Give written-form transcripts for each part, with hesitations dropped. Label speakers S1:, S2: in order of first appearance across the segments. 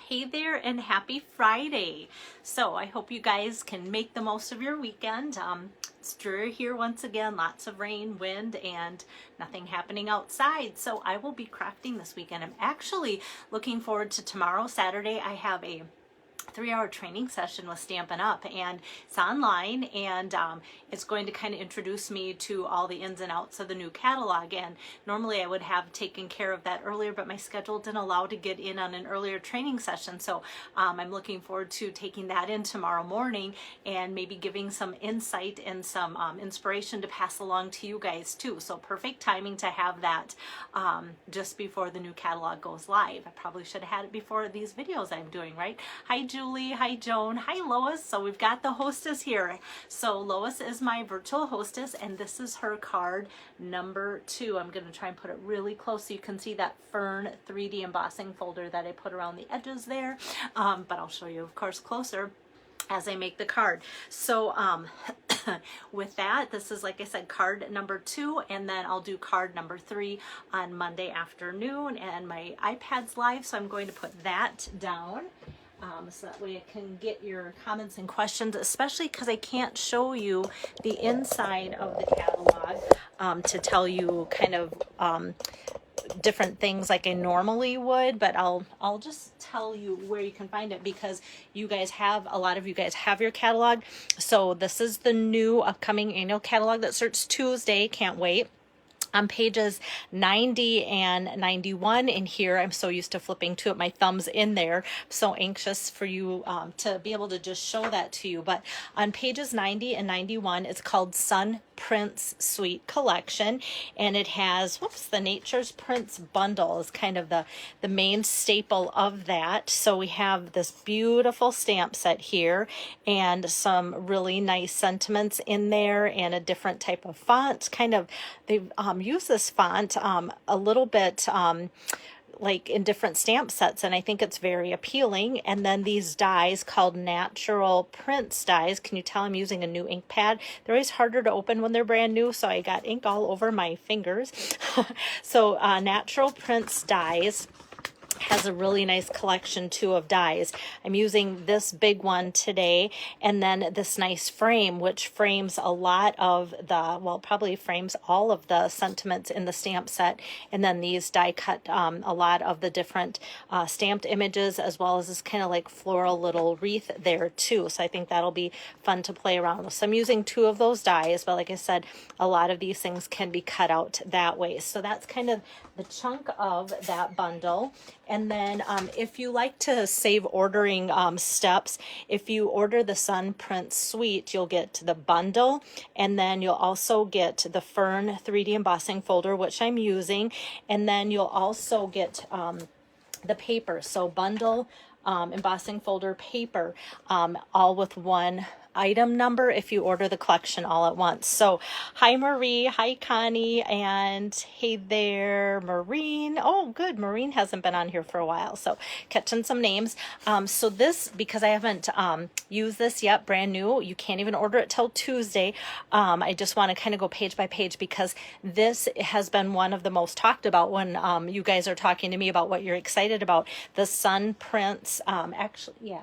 S1: Hey there and happy Friday. So I hope you guys can make the most of your weekend. It's dreary here once again, lots of rain, wind, and nothing happening outside. So I will be crafting this weekend. I'm actually looking forward to tomorrow, Saturday. I have a 3-hour training session with Stampin' Up, and it's online, and it's going to kind of introduce me to all the ins and outs of the new catalog. And normally I would have taken care of that earlier, but my schedule didn't allow to get in on an earlier training session. So I'm looking forward to taking that in tomorrow morning and maybe giving some insight and some inspiration to pass along to you guys too. So perfect timing to have that just before the new catalog goes live. I probably should have had it before these videos I'm doing, right? Hi Julie, hi Joan, hi Lois. So we've got the hostess here. So Lois is my virtual hostess, and this is her card number 2. I'm going to try and put it really close so you can see that Fern 3D embossing folder that I put around the edges there. But I'll show you, of course, closer as I make the card. So with that, this is, like I said, card number 2, and then I'll do card number 3 on Monday afternoon, and my iPad's live, so I'm going to put that down. So that way I can get your comments and questions, especially because I can't show you the inside of the catalog to tell you kind of different things like I normally would, but I'll just tell you where you can find it, because you guys have, a lot of you guys have your catalog. So this is the new upcoming annual catalog that starts Tuesday. Can't wait. On pages 90 and 91 in here, I'm so used to flipping to it, my thumb's in there. I'm so anxious for you to be able to just show that to you. But on pages 90 and 91, it's called Sun Prints Suite Collection, and it has, the Nature's Prints bundle is kind of the main staple of that. So we have this beautiful stamp set here and some really nice sentiments in there and a different type of font. Kind of, they've used this font a little bit like in different stamp sets, and I think it's very appealing. And then these dies called Natural Prints dies. Can you tell I'm using a new ink pad? They're always harder to open when they're brand new, so I got ink all over my fingers. So Natural Prints dies has a really nice collection too of dies. I'm using this big one today, and then this nice frame, which frames a lot of the, well, probably frames all of the sentiments in the stamp set. And then these die cut a lot of the different stamped images, as well as this kind of like floral little wreath there too. So I think that'll be fun to play around with. So I'm using 2 of those dies, but like I said, a lot of these things can be cut out that way. So that's kind of the chunk of that bundle. And then if you like to save ordering steps, if you order the Sun Print Suite, you'll get the bundle, and then you'll also get the Fern 3D embossing folder, which I'm using, and then you'll also get the paper. So bundle, embossing folder, paper, all with one item number if you order the collection all at once. So hi Marie, hi Connie, and hey there Maureen. Oh good, Maureen hasn't been on here for a while, so catching some names. So this, because I haven't used this yet, brand new, you can't even order it till Tuesday. I just want to kind of go page by page, because this has been one of the most talked about when you guys are talking to me about what you're excited about. The Sun Prints,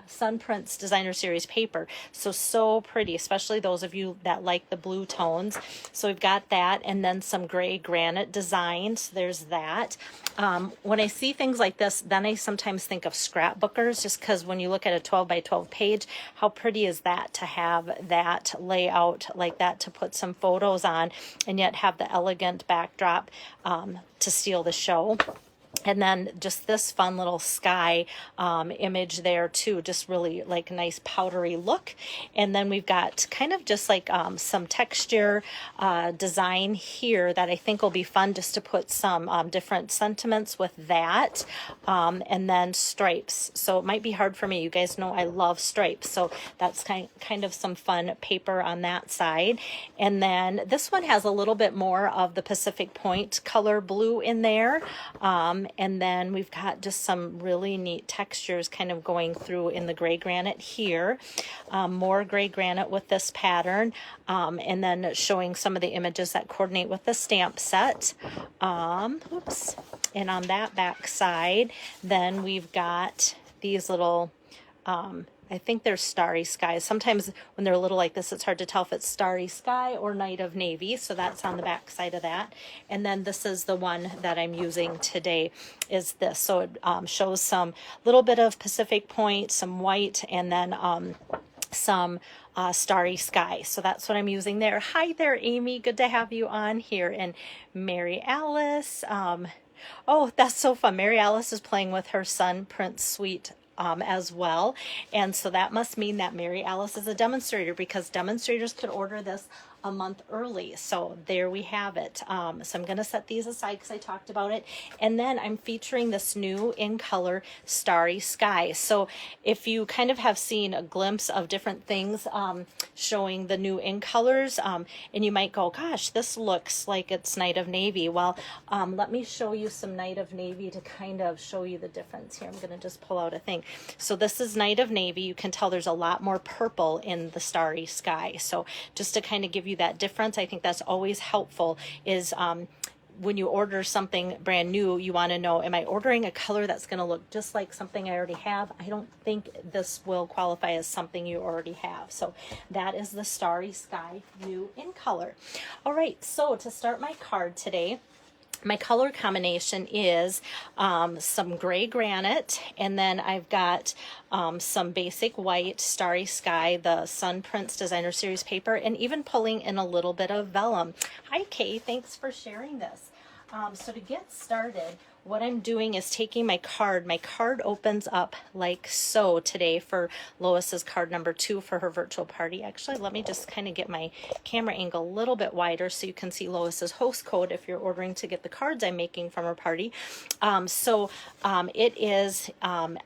S1: Sun Prints Designer Series paper. So pretty, especially those of you that like the blue tones. So we've got that, and then some gray granite designs. There's that. When I see things like this, then I sometimes think of scrapbookers, just because when you look at a 12 by 12 page, how pretty is that to have that layout like that to put some photos on, and yet have the elegant backdrop to steal the show. And then just this fun little sky image there too, just really like a nice powdery look. And then we've got kind of just like some texture design here that I think will be fun, just to put some different sentiments with that. And then stripes. So it might be hard for me. You guys know I love stripes. So that's kind of some fun paper on that side. And then this one has a little bit more of the Pacific Point color blue in there. And then we've got just some really neat textures kind of going through in the gray granite here. More gray granite with this pattern. And then showing some of the images that coordinate with the stamp set. And on that back side, then we've got these little, I think they're Starry Sky. Sometimes when they're little like this, it's hard to tell if it's Starry Sky or Night of Navy. So that's on the back side of that. And then this is the one that I'm using today, is this. So it shows some little bit of Pacific Point, some white, and then some Starry Sky. So that's what I'm using there. Hi there, Amy. Good to have you on here. And Mary Alice. Oh, that's so fun. Mary Alice is playing with her son, Prince Sweet, as well. And so that must mean that Mary Alice is a demonstrator, because demonstrators could order this a month early. So there we have it. So I'm going to set these aside because I talked about it. And then I'm featuring this new in color Starry Sky. So if you kind of have seen a glimpse of different things showing the new in colors, and you might go, gosh, this looks like it's Night of Navy. Well, let me show you some Night of Navy to kind of show you the difference here. I'm going to just pull out a thing. So this is Night of Navy. You can tell there's a lot more purple in the Starry Sky. So just to kind of give you that difference, I think that's always helpful, is when you order something brand new, you want to know, am I ordering a color that's going to look just like something I already have? I don't think this will qualify as something you already have. So that is the Starry Sky new in color. All right, so to start my card today, my color combination is some gray granite, and then I've got some basic white Starry Sky, the Sun Prince Designer Series paper, and even pulling in a little bit of vellum. Hi, Kay. Thanks for sharing this. So to get started, what I'm doing is taking my card. My card opens up like so today for Lois's card number 2 for her virtual party. Actually, let me just kind of get my camera angle a little bit wider so you can see Lois's host code if you're ordering to get the cards I'm making from her party. It is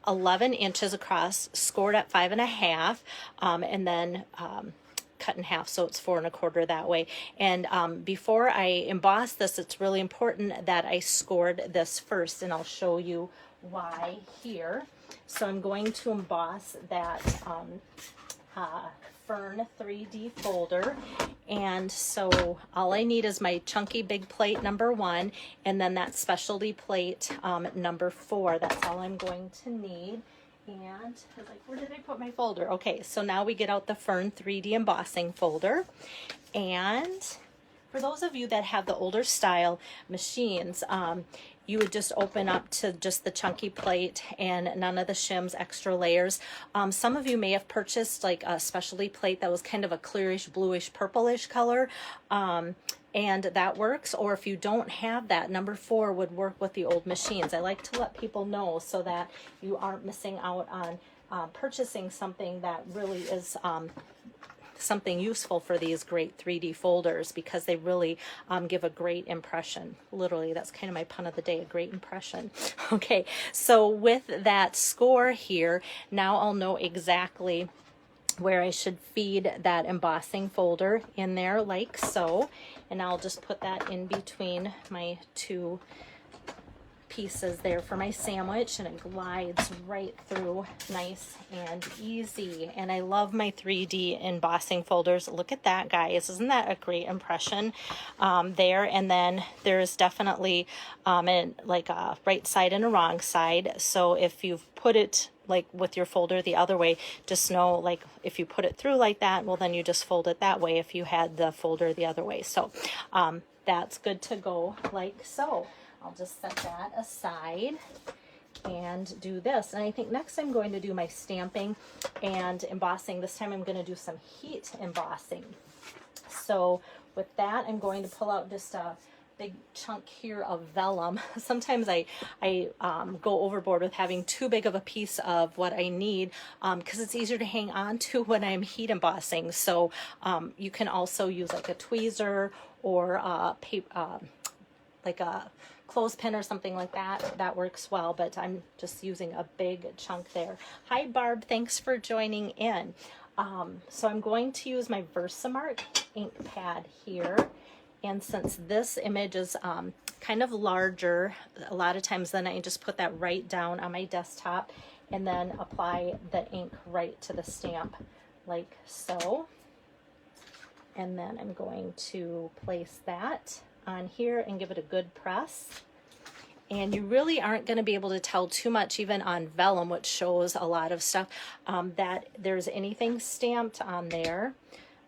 S1: 11 inches across, scored at 5.5, and then cut in half, so it's 4 1/4 that way. And before I emboss this, it's really important that I scored this first, and I'll show you why here. So I'm going to emboss that Fern 3D folder, and so all I need is my chunky big plate number 1, and then that specialty plate number 4. That's all I'm going to need. And I was like, where did I put my folder? Okay, so now we get out the Fern 3D embossing folder. And for those of you that have the older style machines, you would just open up to just the chunky plate and none of the shims, extra layers. Some of you may have purchased like a specialty plate that was kind of a clearish, bluish, purplish color. And that works. Or if you don't have that, number 4 would work with the old machines. I like to let people know so that you aren't missing out on purchasing something that really is something useful for these great 3D folders, because they really give a great impression. Literally, that's kind of my pun of the day, a great impression. Okay, so with that score here, now I'll know exactly where I should feed that embossing folder in there like so. And I'll just put that in between my 2 pieces there for my sandwich, and it glides right through nice and easy. And I love my 3D embossing folders. Look at that, guys. Isn't that a great impression there? And then there's definitely like a right side and a wrong side. So if you've put it like with your folder the other way, just know, like, if you put it through like that, well, then you just fold it that way if you had the folder the other way. So that's good to go like so. I'll just set that aside and do this. And I think next I'm going to do my stamping and embossing. This time I'm going to do some heat embossing. So with that, I'm going to pull out just a big chunk here of vellum. Sometimes I go overboard with having too big of a piece of what I need, because it's easier to hang on to when I'm heat embossing. So you can also use like a tweezer or like a clothespin or something like that. That works well, but I'm just using a big chunk there. Hi Barb, thanks for joining in. So I'm going to use my Versamark ink pad here. And since this image is kind of larger, a lot of times then I just put that right down on my desktop and then apply the ink right to the stamp like so. And then I'm going to place that on here and give it a good press. And you really aren't going to be able to tell too much, even on vellum, which shows a lot of stuff, that there's anything stamped on there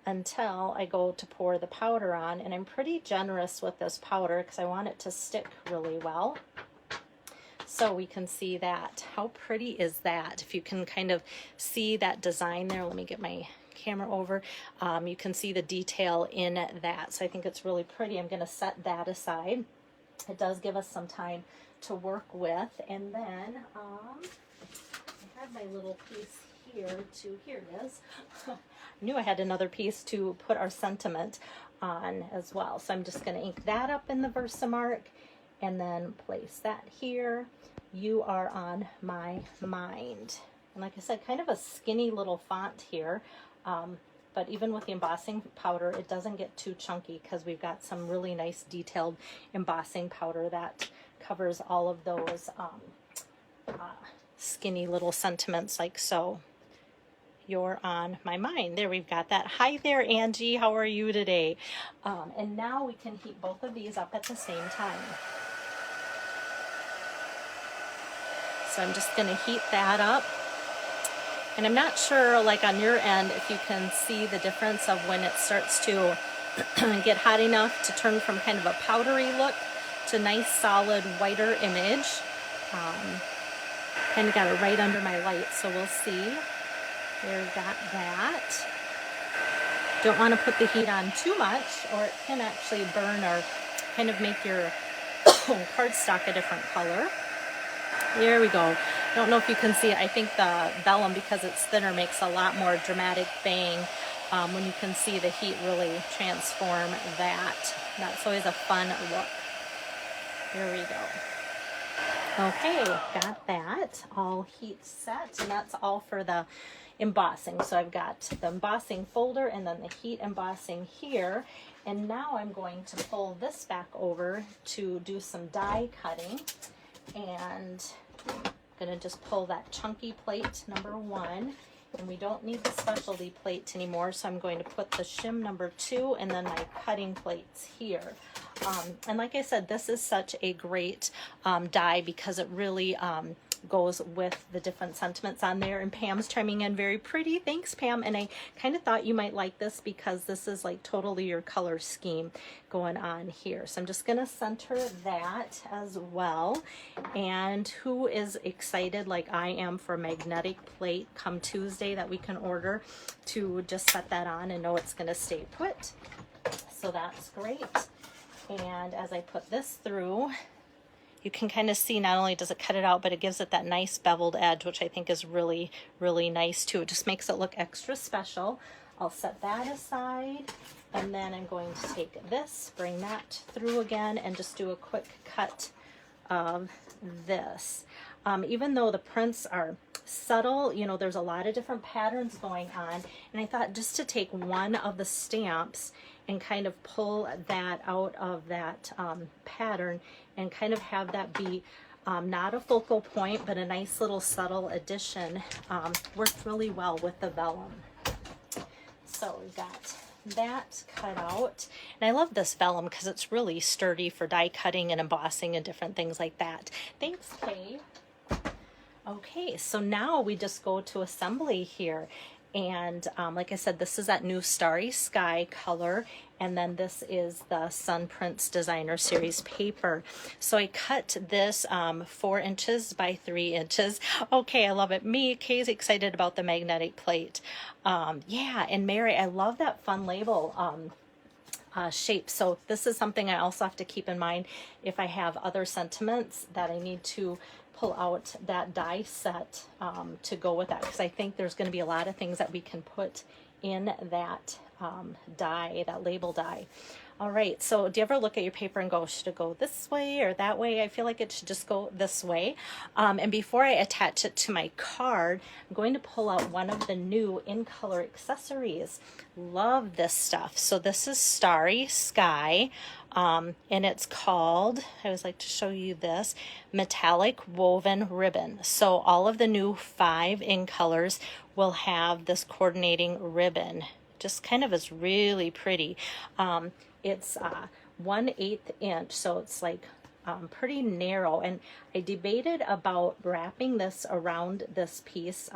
S1: until I go to pour the powder on. And I'm pretty generous with this powder because I want it to stick really well. So we can see that. How pretty is that? If you can kind of see that design there, let me get my camera over. You can see the detail in that. So I think it's really pretty. I'm going to set that aside. It does give us some time to work with. And then I had my little piece here here it is. I knew I had another piece to put our sentiment on as well. So I'm just going to ink that up in the Versamark and then place that here. You are on my mind. And like I said, kind of a skinny little font here. But even with the embossing powder, it doesn't get too chunky because we've got some really nice detailed embossing powder that covers all of those skinny little sentiments like so. You're on my mind. There, we've got that. Hi there, Angie. How are you today? And now we can heat both of these up at the same time. So I'm just going to heat that up. And I'm not sure, like on your end, if you can see the difference of when it starts to get hot enough to turn from kind of a powdery look to nice, solid, whiter image. Kind of got it right under my light, so we'll see. There, got that. Don't want to put the heat on too much, or it can actually burn or kind of make your cardstock a different color. There we go. Don't know if you can see it. I think the vellum, because it's thinner, makes a lot more dramatic bang when you can see the heat really transform that. That's always a fun look. There we go. Okay, got that all heat set, and that's all for the embossing. So I've got the embossing folder and then the heat embossing here. And now I'm going to pull this back over to do some die cutting. And I'm going to just pull that chunky plate number 1, and we don't need the specialty plate anymore, so I'm going to put the shim number 2 and then my cutting plates here. And like I said, this is such a great die because it really goes with the different sentiments on there. And Pam's chiming in, very pretty. Thanks, Pam. And I kind of thought you might like this because this is like totally your color scheme going on here. So I'm just going to center that as well. And who is excited like I am for a magnetic plate come Tuesday that we can order to just set that on and know it's going to stay put. So that's great. And as I put this through, you can kind of see not only does it cut it out, but it gives it that nice beveled edge, which I think is really, really nice too. It just makes it look extra special. I'll set that aside, and then I'm going to take this, bring that through again, and just do a quick cut of this. Even though the prints are subtle, you know, there's a lot of different patterns going on, and I thought just to take one of the stamps and kind of pull that out of that pattern and kind of have that be not a focal point, but a nice little subtle addition worked really well with the vellum. So we've got that cut out. And I love this vellum because it's really sturdy for die cutting and embossing and different things like that. Thanks, Kay. Okay, so now we just go to assembly here. And like I said, this is that new Starry Sky color, and then this is the Sun Prints Designer Series paper. So I cut this 4 inches by 3 inches. Okay, I love it. Kay's excited about the magnetic plate. Yeah, and Mary, I love that fun label shape. So this is something I also have to keep in mind if I have other sentiments that I need to pull out that die set to go with that, because I think there's going to be a lot of things that we can put in that die, that label die. All right, so do you ever look at your paper and go, should it go this way or that way? I feel like it should just go this way. And before I attach it to my card, I'm going to pull out one of the new in color accessories. Love this stuff. So this is Starry Sky, and it's called, I always like to show you this, metallic woven ribbon. So all of the new 5 in colors will have this coordinating ribbon. Just kind of is really pretty. It's 1/8 inch, so it's like pretty narrow, and I debated about wrapping this around this piece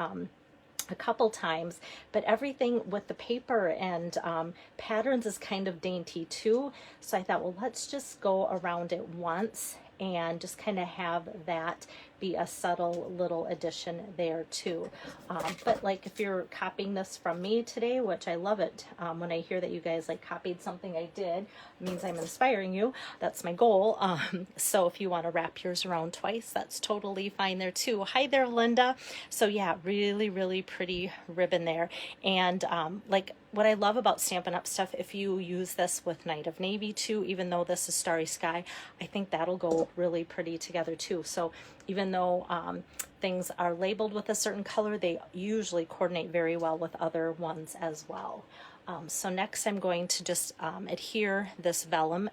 S1: a couple times, but everything with the paper and patterns is kind of dainty too. So I thought, well, let's just go around it once and just kind of have that be a subtle little addition there too. But like if you're copying this from me today, which I love it, when I hear that you guys like copied something I did, it means I'm inspiring you. That's my goal. So if you want to wrap yours around twice, that's totally fine there too. Hi there, Linda. So yeah, really, really pretty ribbon there. And like what I love about Stampin' Up! Stuff, if you use this with Night of Navy too, even though this is Starry Sky, I think that'll go really pretty together too. So even though things are labeled with a certain color, they usually coordinate very well with other ones as well. So next I'm going to just adhere this vellum,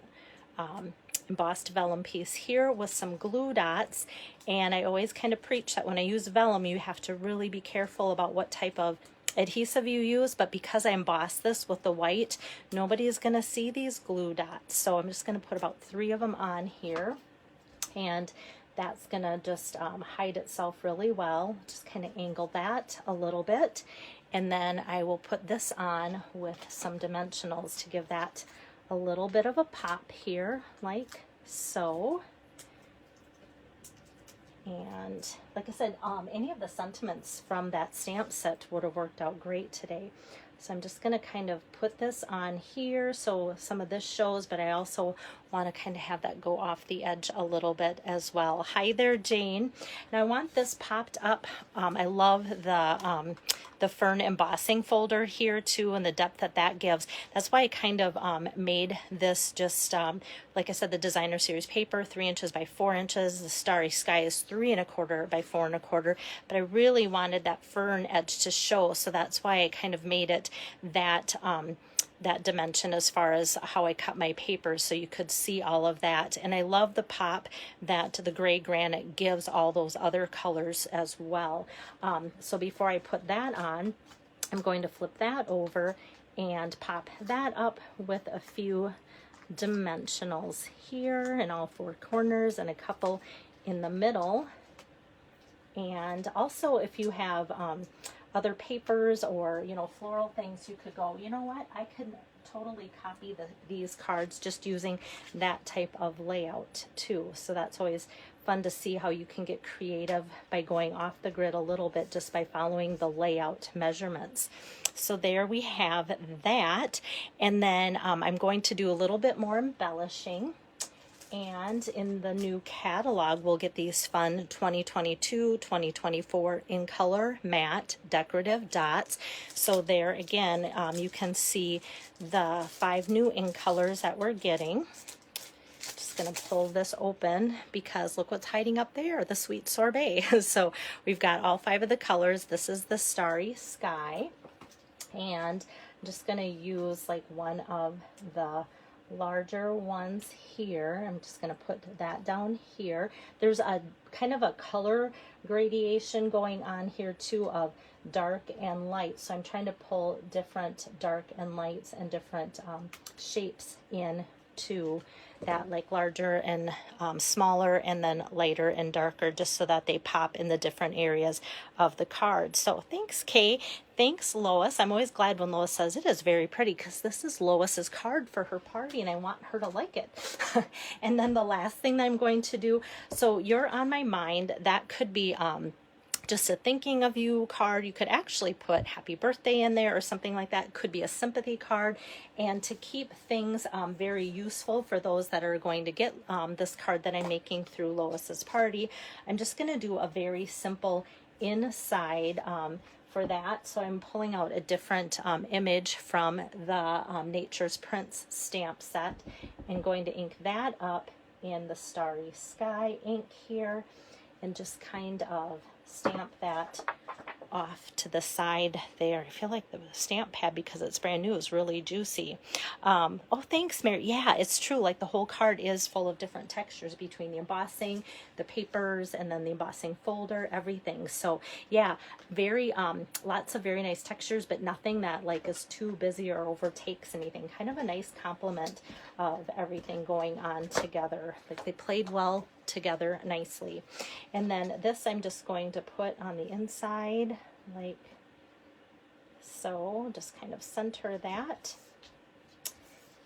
S1: embossed vellum piece here with some glue dots. And I always kind of preach that when I use vellum, you have to really be careful about what type of adhesive you use, but because I embossed this with the white, nobody is going to see these glue dots. So I'm just going to put about 3 of them on here, and that's going to just hide itself really well. Just kind of angle that a little bit, and then I will put this on with some dimensionals to give that a little bit of a pop here, like so. And like I said, any of the sentiments from that stamp set would have worked out great today. So I'm just going to kind of put this on here so some of this shows, but I also want to kind of have that go off the edge a little bit as well. Hi there, Jane. And I want this popped up. I love the Fern embossing folder here too, and the depth that that gives. That's why I kind of made this just, like I said, the designer series paper, 3 inches by 4 inches. The Starry Sky is 3 1/4 by 4 1/4, but I really wanted that Fern edge to show, so that's why I kind of made it that that dimension as far as how I cut my paper, so you could see all of that. And I love the pop that the gray granite gives all those other colors as well. So before I put that on, I'm going to flip that over and pop that up with a few dimensionals here in all 4 corners and a couple in the middle. And also if you have other papers or, you know, floral things, you could go, you know what, I could totally copy these cards just using that type of layout too. So that's always fun to see how you can get creative by going off the grid a little bit just by following the layout measurements. So there we have that. And then I'm going to do a little bit more embellishing. And in the new catalog, we'll get these fun 2022, 2024 in color matte decorative dots. So there again, you can see the 5 new in colors that we're getting. Just going to pull this open because look what's hiding up there, the sweet sorbet. So we've got all 5 of the colors. This is the Starry Sky. And I'm just going to use like one of the larger ones here. I'm just going to put that down here. There's a kind of a color gradation going on here too of dark and light. So I'm trying to pull different dark and lights and different shapes into that, like larger and smaller and then lighter and darker, just so that they pop in the different areas of the card. So thanks, Kay. Thanks, Lois. I'm always glad when Lois says it is very pretty, because this is Lois's card for her party and I want her to like it. And then the last thing that I'm going to do, so you're on my mind, that could be just a thinking of you card. You could actually put happy birthday in there or something like that. It could be a sympathy card. And to keep things very useful for those that are going to get this card that I'm making through Lois's party, I'm just going to do a very simple inside for that. So I'm pulling out a different image from the Nature's Prints stamp set and going to ink that up in the Starry Sky ink here and just kind of stamp that off to the side there. I feel like the stamp pad, because it's brand new, is really juicy. Oh, thanks, Mary. Yeah, it's true. Like the whole card is full of different textures between the embossing, the papers, and then the embossing folder, everything. So yeah, very, lots of very nice textures, but nothing that like is too busy or overtakes anything. Kind of a nice complement of everything going on together. Like they played well together nicely. And then this I'm just going to put on the inside like so. Just kind of center that.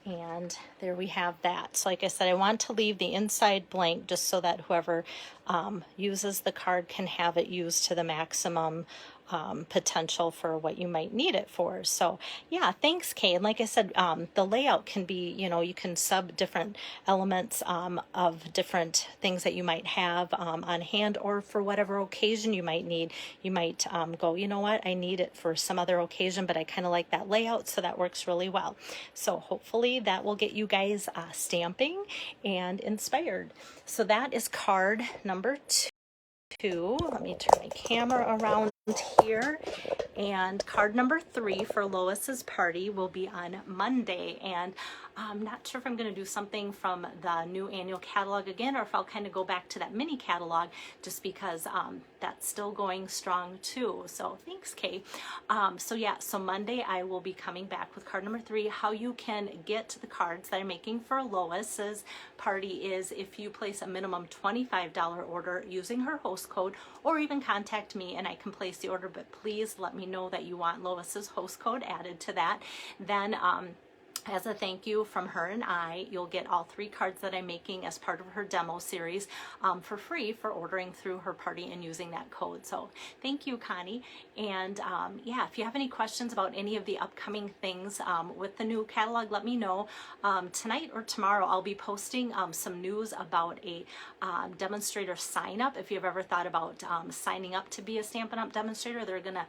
S1: And there we have that. So like I said, I want to leave the inside blank just so that whoever uses the card can have it used to the maximum potential for what you might need it for. So yeah, thanks, Kay. And like I said, the layout can be, you know, you can sub different elements of different things that you might have on hand, or for whatever occasion you might need. You might go, you know what, I need it for some other occasion, but I kind of like that layout, so that works really well. So hopefully that will get you guys stamping and inspired. So that is card number 2. Let me turn my camera around here. And card number 3 for Lois's party will be on Monday. And I'm not sure if I'm going to do something from the new annual catalog again, or if I'll kind of go back to that mini catalog, just because that's still going strong too. So thanks, Kay. So yeah, so Monday I will be coming back with card number 3. How you can get the cards that I'm making for Lois's party is if you place a minimum $25 order using her host code, or even contact me and I can place the order, but please let me know that you want Lois's host code added to that. Then as a thank you from her and I, you'll get all 3 cards that I'm making as part of her demo series for free for ordering through her party and using that code. So thank you, Connie. And yeah, if you have any questions about any of the upcoming things with the new catalog, let me know. Tonight or tomorrow, I'll be posting some news about a demonstrator sign up. If you've ever thought about signing up to be a Stampin' Up! Demonstrator, they're gonna,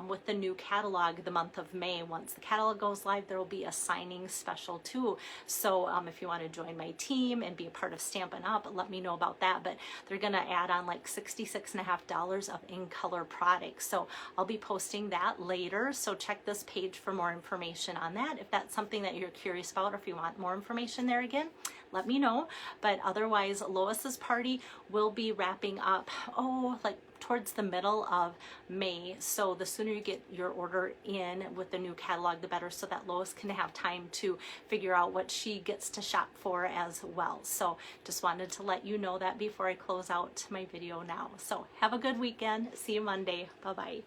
S1: with the new catalog, the month of May, once the catalog goes live, there will be a signing special too. So if you want to join my team and be a part of Stampin' Up!, let me know about that. But they're going to add on like $66.50 of in-color products. So I'll be posting that later. So check this page for more information on that. If that's something that you're curious about, or if you want more information there again, let me know. But otherwise, Lois's party will be wrapping up, like towards the middle of May. So the sooner you get your order in with the new catalog, the better, so that Lois can have time to figure out what she gets to shop for as well. So just wanted to let you know that before I close out my video now. So have a good weekend. See you Monday. Bye-bye.